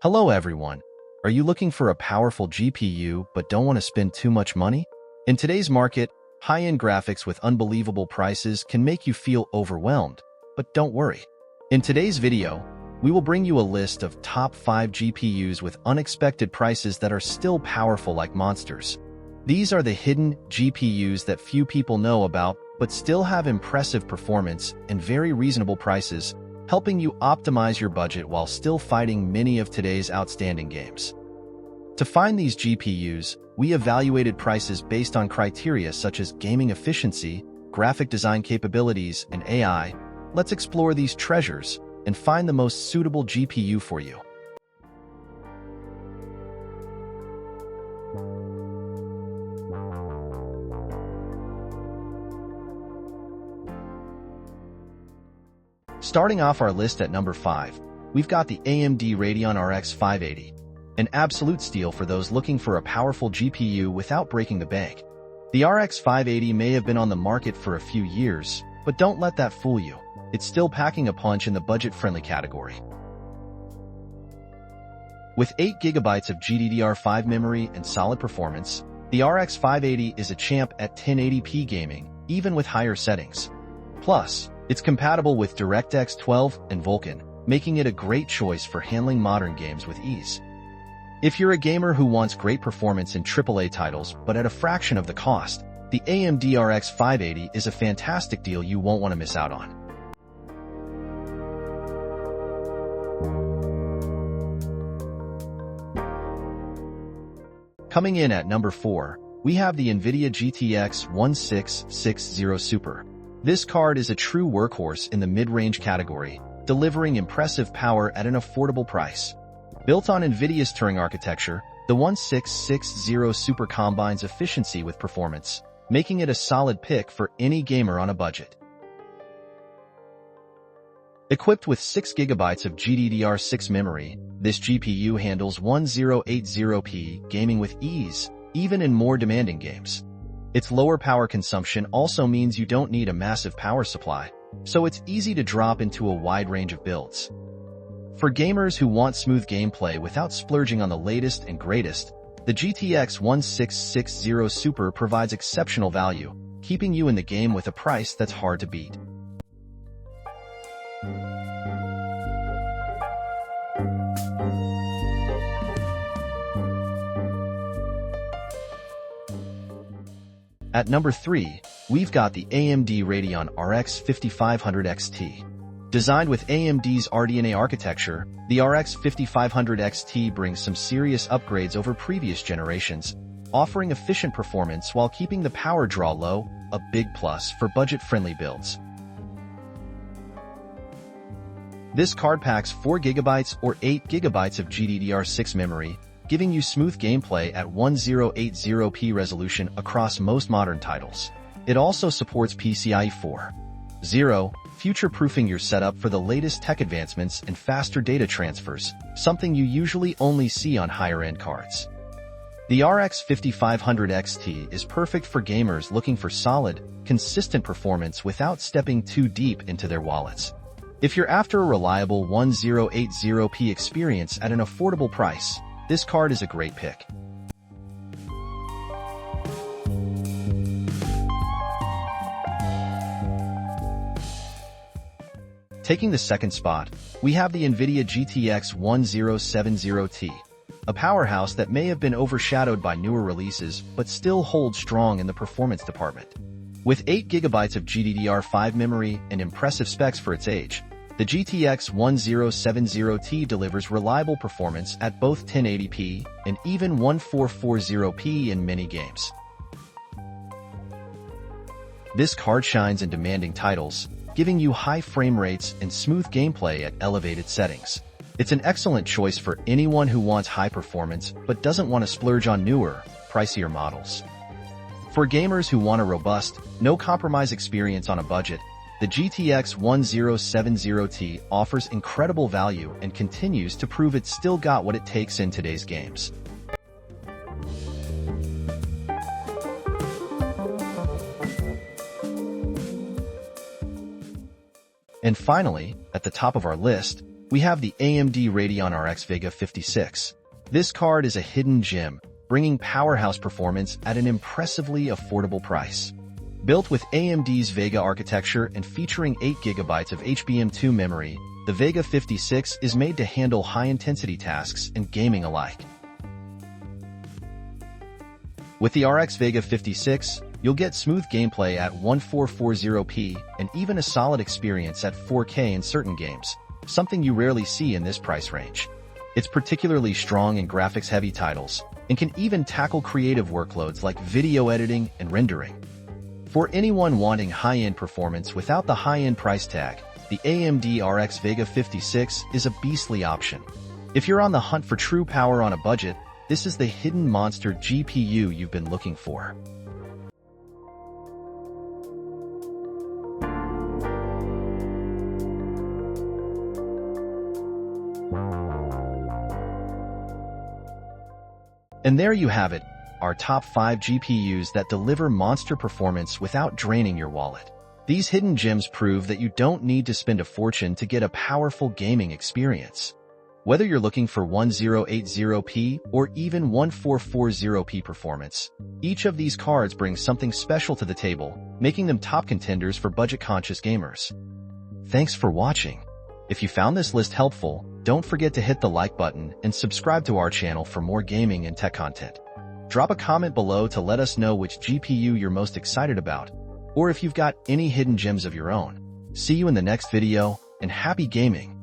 Hello everyone. Are you looking for a powerful GPU but don't want to spend too much money? In today's market, high-end graphics with unbelievable prices can make you feel overwhelmed, but don't worry. In today's video, we will bring you a list of top 5 GPUs with unexpected prices that are still powerful like monsters. These are the hidden GPUs that few people know about but still have impressive performance and very reasonable prices, helping you optimize your budget while still fighting many of today's outstanding games. To find these GPUs, we evaluated prices based on criteria such as gaming efficiency, graphic design capabilities, and AI. Let's explore these treasures and find the most suitable GPU for you. Starting off our list at number 5, we've got the AMD Radeon RX 580, an absolute steal for those looking for a powerful GPU without breaking the bank. The RX 580 may have been on the market for a few years, but don't let that fool you. It's still packing a punch in the budget-friendly category. With 8 GB of GDDR5 memory and solid performance, the RX 580 is a champ at 1080p gaming, even with higher settings. Plus, it's compatible with DirectX 12 and Vulkan, making it a great choice for handling modern games with ease. If you're a gamer who wants great performance in AAA titles but at a fraction of the cost, the AMD RX 580 is a fantastic deal you won't want to miss out on. Coming in at number 4, we have the NVIDIA GTX 1660 Super. This card is a true workhorse in the mid-range category, delivering impressive power at an affordable price. Built on NVIDIA's Turing architecture, the 1660 Super combines efficiency with performance, making it a solid pick for any gamer on a budget. Equipped with 6 GB of GDDR6 memory, this GPU handles 1080p gaming with ease, even in more demanding games. Its lower power consumption also means you don't need a massive power supply, so it's easy to drop into a wide range of builds. For gamers who want smooth gameplay without splurging on the latest and greatest, the GTX 1660 Super provides exceptional value, keeping you in the game with a price that's hard to beat. At number 3, we've got the AMD Radeon RX 5500 XT. Designed with AMD's RDNA architecture, the RX 5500 XT brings some serious upgrades over previous generations, offering efficient performance while keeping the power draw low, a big plus for budget-friendly builds. This card packs 4 GB or 8 GB of GDDR6 memory, giving you smooth gameplay at 1080p resolution across most modern titles. It also supports PCIe 4.0, future-proofing your setup for the latest tech advancements and faster data transfers, something you usually only see on higher-end cards. The RX 5500 XT is perfect for gamers looking for solid, consistent performance without stepping too deep into their wallets. If you're after a reliable 1080p experience at an affordable price, this card is a great pick. Taking the second spot, we have the NVIDIA GTX 1070Ti, a powerhouse that may have been overshadowed by newer releases but still holds strong in the performance department. With 8 GB of GDDR5 memory and impressive specs for its age, the GTX 1070Ti delivers reliable performance at both 1080p and even 1440p in many games. This card shines in demanding titles, giving you high frame rates and smooth gameplay at elevated settings. It's an excellent choice for anyone who wants high performance but doesn't want to splurge on newer, pricier models. For gamers who want a robust, no-compromise experience on a budget, the GTX 1070Ti offers incredible value and continues to prove it's still got what it takes in today's games. And finally, at the top of our list, we have the AMD Radeon RX Vega 56. This card is a hidden gem, bringing powerhouse performance at an impressively affordable price. Built with AMD's Vega architecture and featuring 8 GB of HBM2 memory, the Vega 56 is made to handle high-intensity tasks and gaming alike. With the RX Vega 56, you'll get smooth gameplay at 1440p and even a solid experience at 4K in certain games, something you rarely see in this price range. It's particularly strong in graphics-heavy titles and can even tackle creative workloads like video editing and rendering. For anyone wanting high-end performance without the high-end price tag, the AMD RX Vega 56 is a beastly option. If you're on the hunt for true power on a budget, this is the hidden monster GPU you've been looking for. And there you have it, our top 5 GPUs that deliver monster performance without draining your wallet. These hidden gems prove that you don't need to spend a fortune to get a powerful gaming experience. Whether you're looking for 1080p or even 1440p performance, each of these cards brings something special to the table, making them top contenders for budget-conscious gamers. Thanks for watching. If you found this list helpful, don't forget to hit the like button and subscribe to our channel for more gaming and tech content. Drop a comment below to let us know which GPU you're most excited about, or if you've got any hidden gems of your own. See you in the next video, and happy gaming!